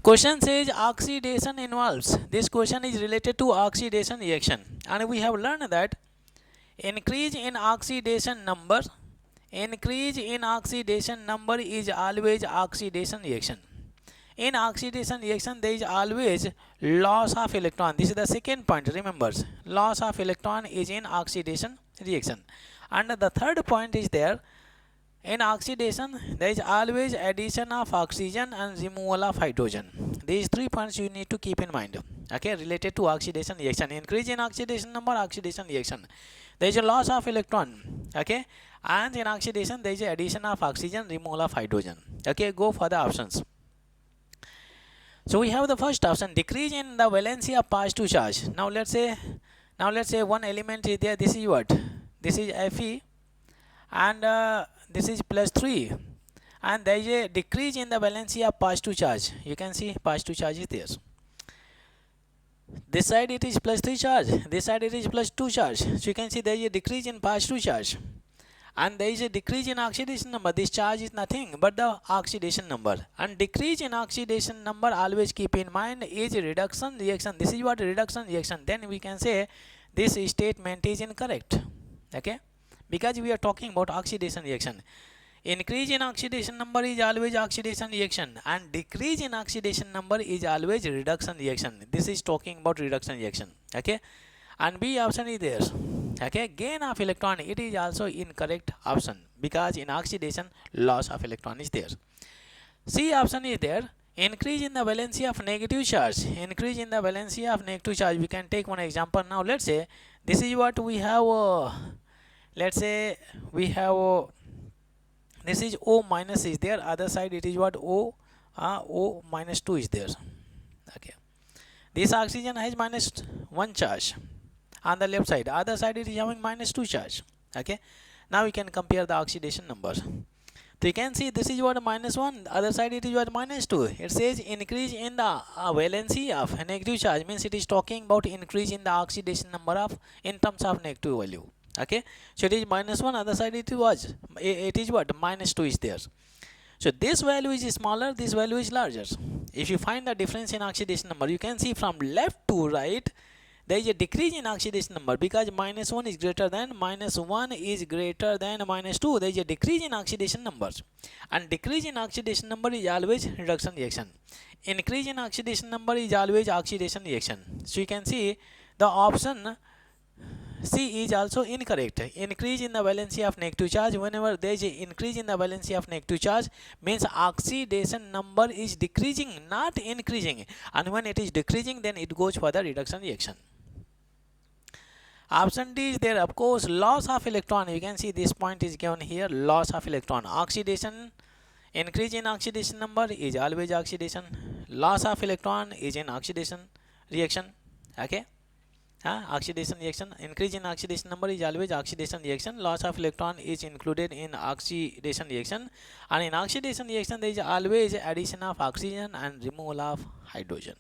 Question says oxidation involves. This question is related to oxidation reaction, and we have learned that increase in oxidation number is always oxidation reaction. In oxidation reaction there is always loss of electron. This is the second point, remember, loss of electron is in oxidation reaction. And the third point is there, in oxidation there is always addition of oxygen and removal of hydrogen. These 3 points you need to keep in mind, okay, related to oxidation reaction. Increase in oxidation number, oxidation reaction, there is a loss of electron, okay, and in oxidation there is addition of oxygen, removal of hydrogen. Okay, go for the options. So we have the first option, decrease in the valency of positive charge. Now let's say one element is there. This is what? This is Fe, and this is +3, and there is a decrease in the valency of positive charge. You can see positive charge is there. This side it is +3 charge, this side it is +2 charge. So you can see there is a decrease in positive charge, and there is a decrease in oxidation number. This charge is nothing but the oxidation number, and decrease in oxidation number, always keep in mind, is reduction reaction. This is what? Reduction reaction. Then we can say this statement is incorrect, okay, because we are talking about oxidation reaction. Increase in oxidation number is always oxidation reaction, and decrease in oxidation number is always reduction reaction. This is talking about reduction reaction, okay. And B option is there, okay, gain of electron, it is also incorrect option, because in oxidation loss of electron is there. C option is there, increase in the valency of negative charge. Increase in the valency of negative charge, we can take one example. Now let's say this is what we have, let's say we have, this is O minus is there, other side it is what? O minus 2 is there, okay. This oxygen has -1 charge on the left side, other side it is having -2 charge, okay. Now we can compare the oxidation number. So you can see this is what? -1, the other side it is what? -2. It says increase in the valency of negative charge, means it is talking about increase in the oxidation number of in terms of negative value, okay. So it is -1, other side it was, it is what? -2 is there. So this value is smaller, this value is larger. If you find the difference in oxidation number, you can see from left to right there is a decrease in oxidation number, because -1 is greater than -1 is greater than -2. There is a decrease in oxidation numbers, and decrease in oxidation number is always reduction reaction. Increase in oxidation number is always oxidation reaction. So you can see the option C is also incorrect. Increase in the valency of negative charge, whenever there is an increase in the valency of negative charge, means oxidation number is decreasing, not increasing, and when it is decreasing then it goes for the reduction reaction. Option D is there, of course, loss of electron. You can see this point is given here, loss of electron. Oxidation, increase in oxidation number is always oxidation, loss of electron is in oxidation reaction, okay. Oxidation reaction, increase in oxidation number is always oxidation reaction, loss of electron is included in oxidation reaction, and in oxidation reaction there is always addition of oxygen and removal of hydrogen.